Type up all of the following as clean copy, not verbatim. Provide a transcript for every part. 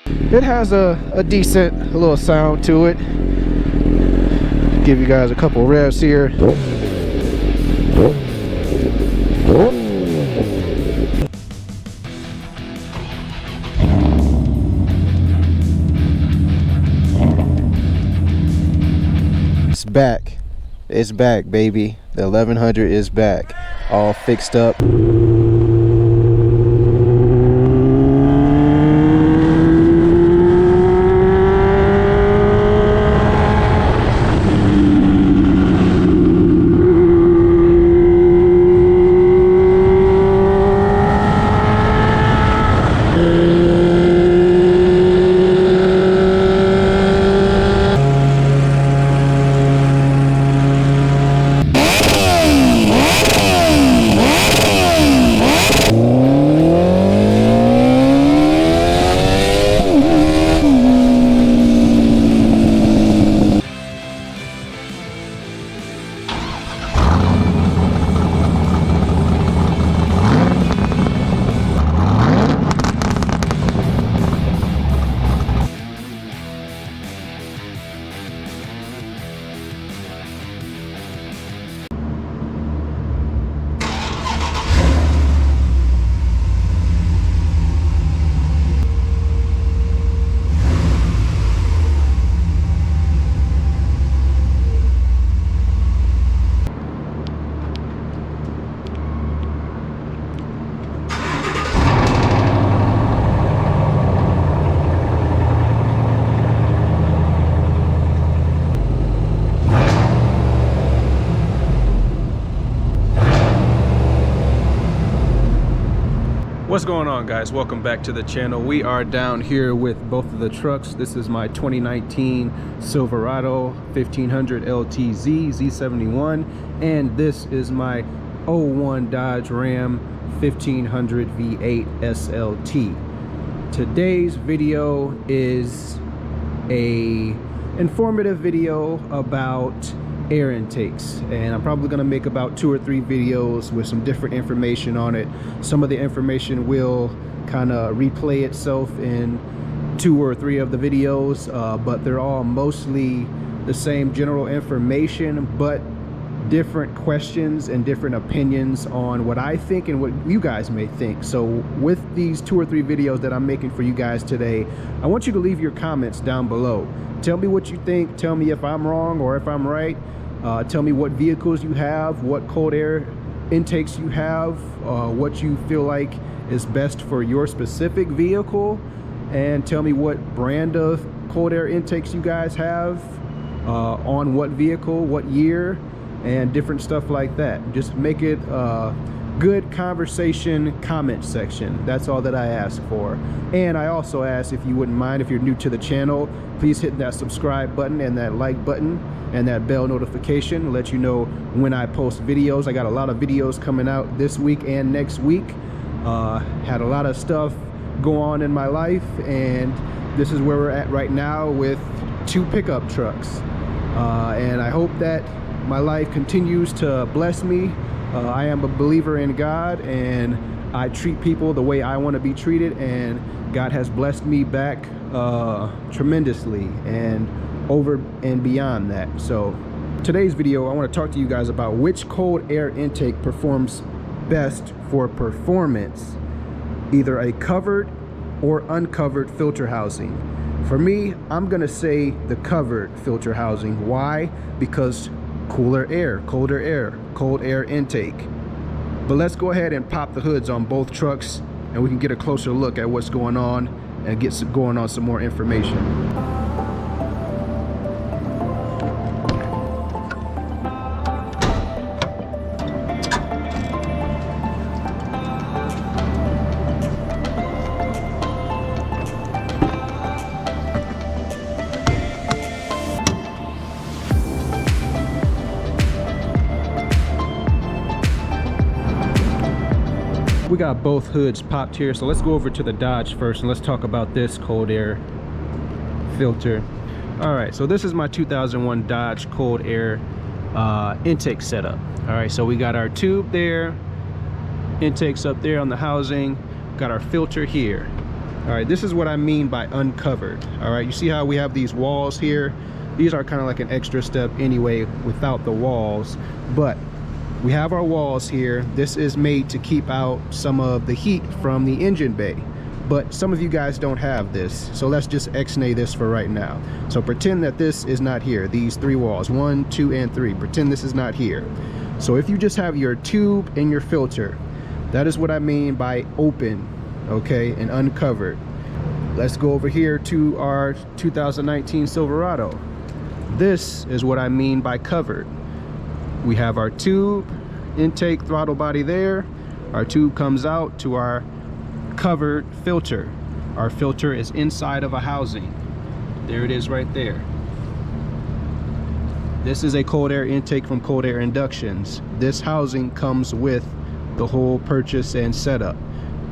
It has a decent little sound to it. Give you guys a couple revs here. Back. It's back, baby. The 1100 is back, all fixed up. What's going on, guys? Welcome back to the channel. We are down here with both of the trucks. This is my 2019 Silverado 1500 LTZ Z71, and this is my 01 Dodge Ram 1500 V8 SLT. Today's video is a informative video about air intakes, and I'm probably going to make about 2 or 3 videos with some different information on it. Some of the information will kind of replay itself in 2 or 3 of the videos, but they're all mostly the same general information, but different questions and different opinions on what I think and what you guys may think. So with these 2 or 3 videos that I'm making for you guys today, I want you to leave your comments down below. Tell me what you think. Tell me if I'm wrong or if I'm right. Tell me what vehicles you have, what cold air intakes you have, what you feel like is best for your specific vehicle, and tell me what brand of cold air intakes you guys have, on what vehicle, what year, and different stuff like that. Just make it a good conversation comment section. That's all that I ask for. And I also ask, if you wouldn't mind, if you're new to the channel, please hit that subscribe button and that like button and that bell notification, let you know when I post videos. I got a lot of videos coming out this week and next week. Had a lot of stuff go on in my life, and this is where we're at right now with 2 pickup trucks. And I hope that my life continues to bless me. I am a believer in God, and I treat people the way I want to be treated, and God has blessed me back tremendously and over and beyond that. So today's video, I want to talk to you guys about which cold air intake performs best for performance, either a covered or uncovered filter housing. For me, I'm gonna say the covered filter housing. Why? Because cooler air, colder air, cold air intake. But let's go ahead and pop the hoods on both trucks, and we can get a closer look at what's going on and get going on some more information. We got both hoods popped here, so let's go over to the Dodge first and let's talk about this cold air filter. All right, so this is my 2001 Dodge cold air intake setup. All right, so we got our tube there, intakes up there on the housing, got our filter here. All right, this is what I mean by uncovered. All right, you see how we have these walls here? These are kind of like an extra step anyway without the walls, but we have our walls here. This is made to keep out some of the heat from the engine bay, but some of you guys don't have this, so let's just X-nay this for right now. So pretend that this is not here, these three walls, 1, 2, and 3. Pretend this is not here. So if you just have your tube and your filter, that is what I mean by open, okay, and uncovered. Let's go over here to our 2019 Silverado. This is what I mean by covered. We have our tube, intake, throttle body there. Our tube comes out to our covered filter. Our filter is inside of a housing. There it is right there. This is a cold air intake from Cold Air Inductions. This housing comes with the whole purchase and setup.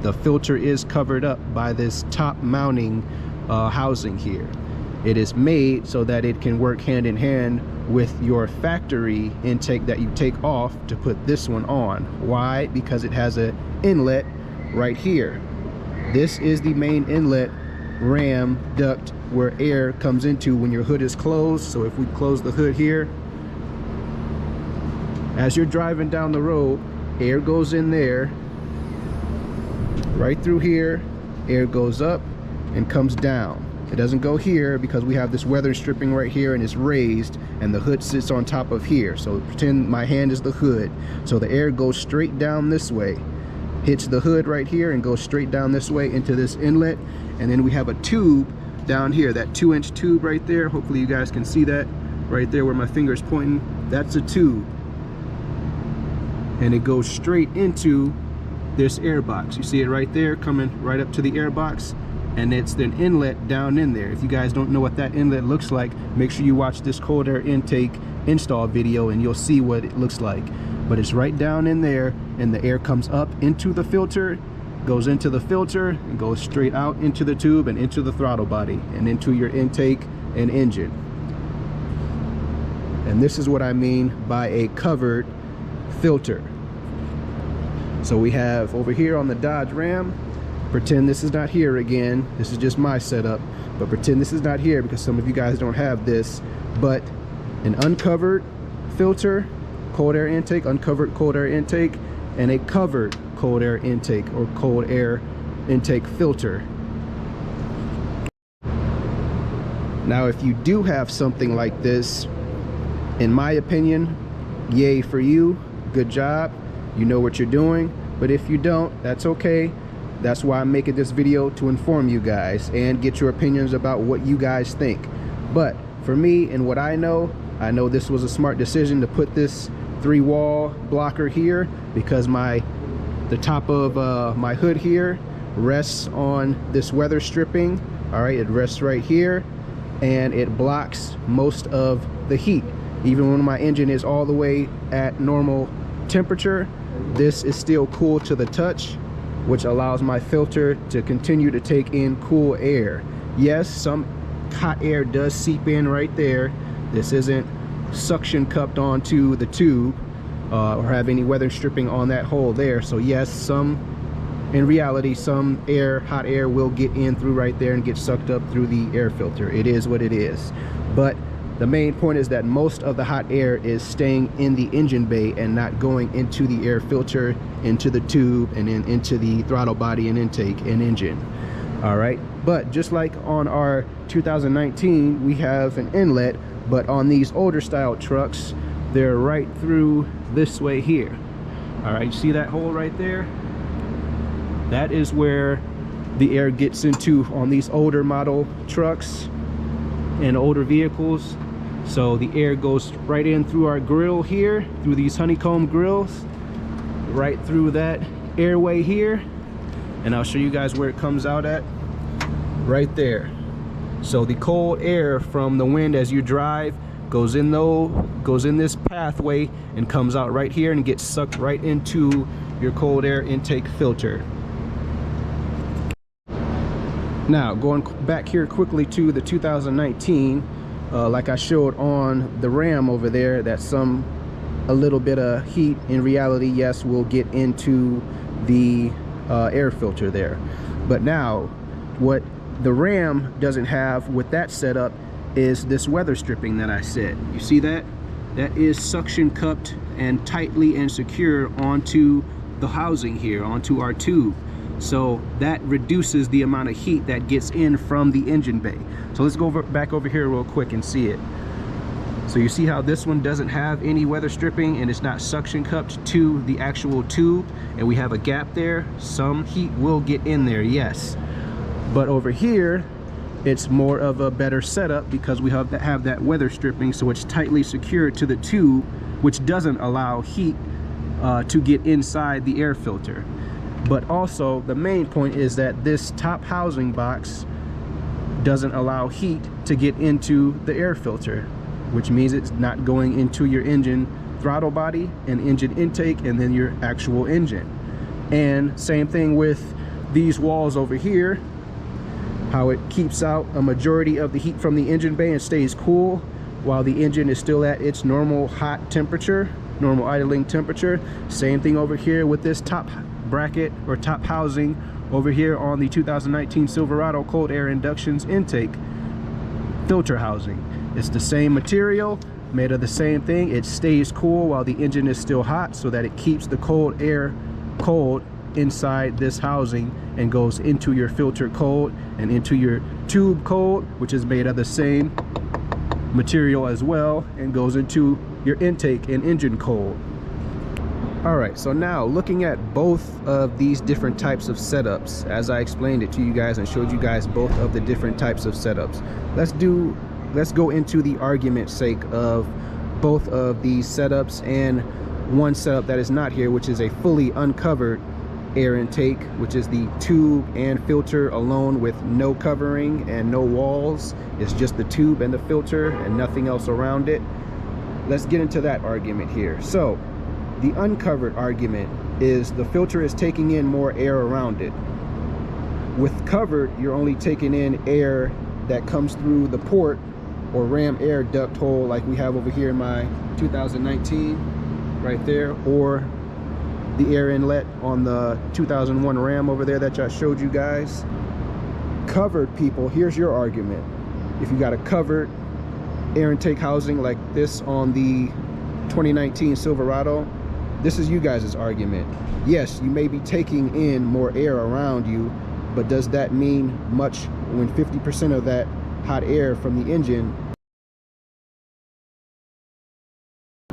The filter is covered up by this top mounting housing here. It is made so that it can work hand in hand with your factory intake that you take off to put this one on. Why? Because it has an inlet right here. This is the main inlet ram duct where air comes into when your hood is closed. So if we close the hood here, as you're driving down the road, air goes in there. Right through here, air goes up and comes down. It doesn't go here because we have this weather stripping right here and it's raised and the hood sits on top of here. So pretend my hand is the hood. So the air goes straight down this way, hits the hood right here and goes straight down this way into this inlet. And then we have a tube down here, that 2-inch tube right there. Hopefully you guys can see that right there where my finger is pointing. That's a tube. And it goes straight into this air box. You see it right there coming right up to the air box, and it's an inlet down in there. If you guys don't know what that inlet looks like, make sure you watch this cold air intake install video and you'll see what it looks like. But it's right down in there, and the air comes up into the filter, goes into the filter, and goes straight out into the tube and into the throttle body and into your intake and engine. And this is what I mean by a covered filter. So we have over here on the Dodge Ram, pretend this is not here again. This is just my setup, but pretend this is not here because some of you guys don't have this. But an uncovered filter, cold air intake, uncovered cold air intake, and a covered cold air intake or cold air intake filter. Now, if you do have something like this, in my opinion, yay for you, good job. You know what you're doing. But if you don't, that's okay. That's why I'm making this video, to inform you guys and get your opinions about what you guys think. But for me and what I know this was a smart decision to put this 3-wall blocker here because the top of my hood here rests on this weather stripping. All right, it rests right here and it blocks most of the heat. Even when my engine is all the way at normal temperature, this is still cool to the touch, which allows my filter to continue to take in cool air. Yes, some hot air does seep in right there. This isn't suction cupped onto the tube or have any weather stripping on that hole there. So yes, in reality, some hot air will get in through right there and get sucked up through the air filter. It is what it is. But the main point is that most of the hot air is staying in the engine bay and not going into the air filter, into the tube, and then into the throttle body and intake and engine. All right, but just like on our 2019, we have an inlet, but on these older style trucks, they're right through this way here. All right, see that hole right there? That is where the air gets into on these older model trucks and older vehicles. So the air goes right in through our grill here, through these honeycomb grills, right through that airway here, and I'll show you guys where it comes out at right there. So the cold air from the wind as you drive goes in this pathway and comes out right here and gets sucked right into your cold air intake filter. Now, going back here quickly to the 2019, like I showed on the Ram over there, that a little bit of heat in reality, yes, will get into the air filter there. But now What the Ram doesn't have with that setup is this weather stripping that I said. You see that? That is suction cupped and tightly and secure onto the housing here, onto our tube. So that reduces the amount of heat that gets in from the engine bay. So let's go back over here real quick and see it. So you see how this one doesn't have any weather stripping and it's not suction cupped to the actual tube, and we have a gap there. Some heat will get in there, yes. But over here, it's more of a better setup because we have that weather stripping, so it's tightly secured to the tube, which doesn't allow heat to get inside the air filter. But also the main point is that this top housing box doesn't allow heat to get into the air filter, which means it's not going into your engine throttle body and engine intake and then your actual engine. And same thing with these walls over here, how it keeps out a majority of the heat from the engine bay and stays cool while the engine is still at its normal hot temperature, normal idling temperature. Same thing over here with this top bracket or top housing over here on the 2019 Silverado cold air inductions intake filter housing. It's the same material, made of the same thing. It stays cool while the engine is still hot so that it keeps the cold air cold inside this housing and goes into your filter cold and into your tube cold, which is made of the same material as well, and goes into your intake and engine cold. All right, so now looking at both of these different types of setups, as I explained it to you guys and showed you guys both of the different types of setups, let's go into the argument's sake of both of these setups and one setup that is not here, which is a fully uncovered air intake, which is the tube and filter alone with no covering and no walls. It's just the tube and the filter and nothing else around it. Let's get into that argument here. So the uncovered argument is the filter is taking in more air around it. With covered, you're only taking in air that comes through the port or ram air duct hole like we have over here in my 2019 right there, or the air inlet on the 2001 Ram over there that I showed you guys. Covered people, here's your argument. If you got a covered air intake housing like this on the 2019 Silverado, this is you guys' argument. Yes, you may be taking in more air around you, but does that mean much when 50% of that hot air from the engine?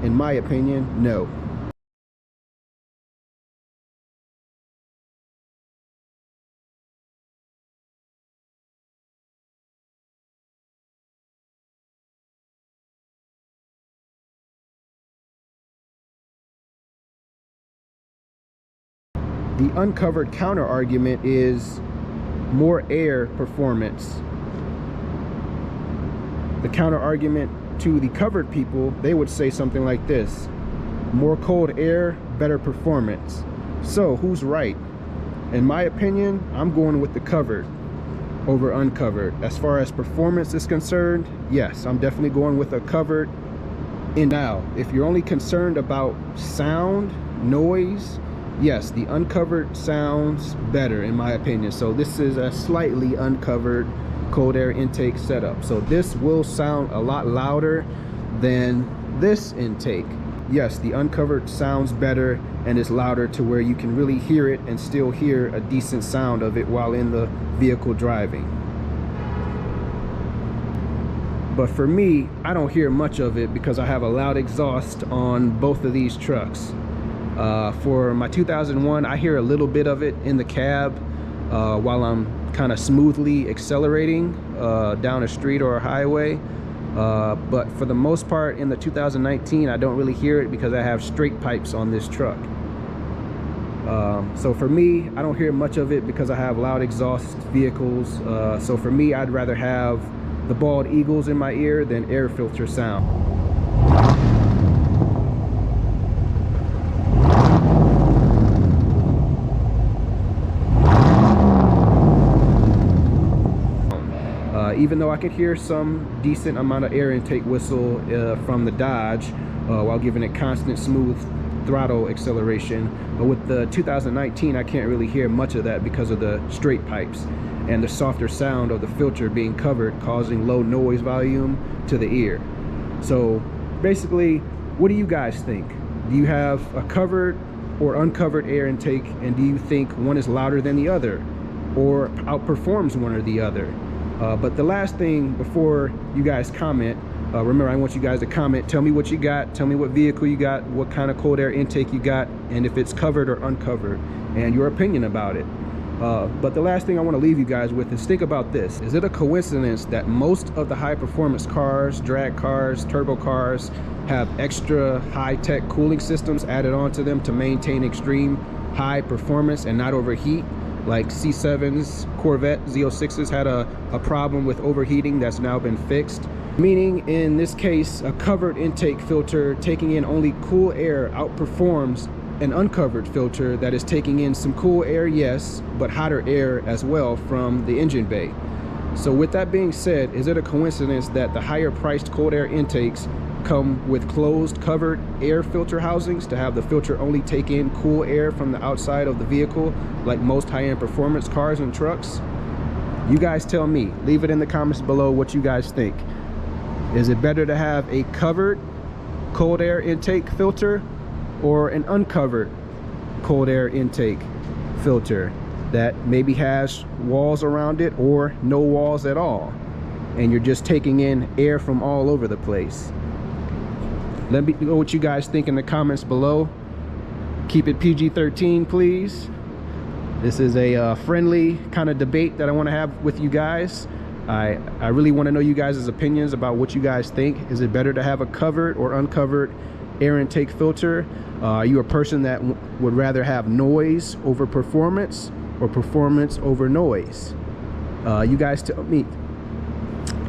In my opinion, no. The uncovered counter argument is more air performance. The counter argument to the covered people, they would say something like this: more cold air, better performance. So who's right? In my opinion, I'm going with the covered over uncovered. As far as performance is concerned, yes, I'm definitely going with a covered. And now, if you're only concerned about sound, noise, yes, the uncovered sounds better in my opinion. So this is a slightly uncovered cold air intake setup. So this will sound a lot louder than this intake. Yes, the uncovered sounds better and is louder to where you can really hear it and still hear a decent sound of it while in the vehicle driving. But for me, I don't hear much of it because I have a loud exhaust on both of these trucks. For my 2001, I hear a little bit of it in the cab while I'm kind of smoothly accelerating down a street or a highway. But for the most part in the 2019, I don't really hear it because I have straight pipes on this truck. So for me, I don't hear much of it because I have loud exhaust vehicles. So for me, I'd rather have the bald eagles in my ear than air filter sound. Even though I could hear some decent amount of air intake whistle from the Dodge while giving it constant smooth throttle acceleration, but with the 2019 I can't really hear much of that because of the straight pipes. and the softer sound of the filter being covered, causing low noise volume to the ear. So basically, what do you guys think? Do you have a covered or uncovered air intake, and do you think one is louder than the other or outperforms one or the other? But the last thing before you guys comment, remember, I want you guys to comment. Tell me what you got. Tell me what vehicle you got, what kind of cold air intake you got, and if it's covered or uncovered, and your opinion about it. But the last thing I want to leave you guys with is think about this. Is it a coincidence that most of the high performance cars, drag cars, turbo cars have extra high-tech cooling systems added onto them to maintain extreme high performance and not overheat? Like C7s, Corvette Z06s had a problem with overheating that's now been fixed. Meaning, in this case, a covered intake filter taking in only cool air outperforms an uncovered filter that is taking in some cool air, yes, but hotter air as well from the engine bay. So with that being said, is it a coincidence that the higher priced cold air intakes come with closed covered air filter housings to have the filter only take in cool air from the outside of the vehicle, like most high-end performance cars and trucks? You guys tell me. Leave it in the comments below what you guys think. Is it better to have a covered cold air intake filter or an uncovered cold air intake filter that maybe has walls around it or no walls at all, and you're just taking in air from all over the place? Let me know what you guys think in the comments below. Keep it PG-13, please. This is a friendly kind of debate that I want to have with you guys. I really want to know you guys' opinions about what you guys think. Is it better to have a covered or uncovered air intake filter? Are you a person that would rather have noise over performance or performance over noise? You guys tell me.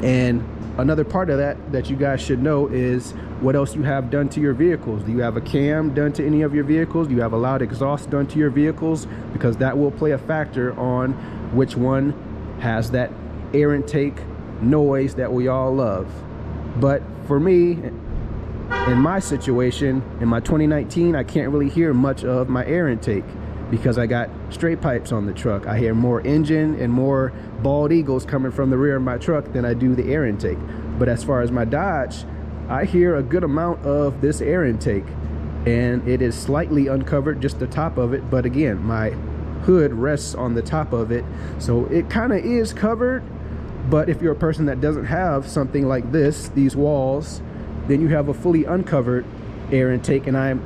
And another part of that you guys should know is what else you have done to your vehicles. Do you have a cam done to any of your vehicles? Do you have a loud exhaust done to your vehicles? Because that will play a factor on which one has that air intake noise that we all love. But for me, in my situation, in my 2019, I can't really hear much of my air intake because I got straight pipes on the truck. I hear more engine and more bald eagles coming from the rear of my truck than I do the air intake. But as far as my Dodge, I hear a good amount of this air intake, and it is slightly uncovered, just the top of it. But again, my hood rests on the top of it, so it kind of is covered. But if you're a person that doesn't have something like this, these walls, then you have a fully uncovered air intake, and I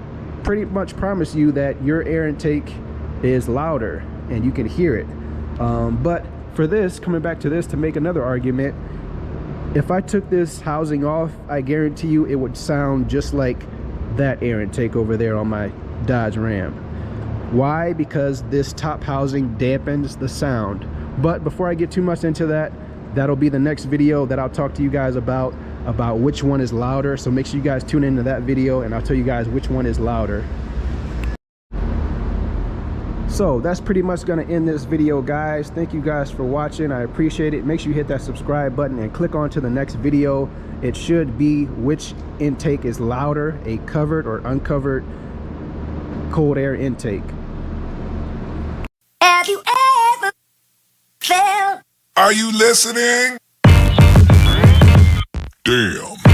pretty much promise you that your air intake is louder and you can hear it. But for this, coming back to this to make another argument, if I took this housing off, I guarantee you it would sound just like that air intake over there on my Dodge Ram. Why? Because this top housing dampens the sound. But before I get too much into that, that'll be the next video that I'll talk to you guys about which one is louder. So make sure you guys tune into that video and I'll tell you guys which one is louder. So that's pretty much going to end this video, guys. Thank you guys for watching. I appreciate it. Make sure you hit that subscribe button and click on to the next video. It should be which intake is louder, a covered or uncovered cold air intake. Have you ever felt? Are you listening? Damn.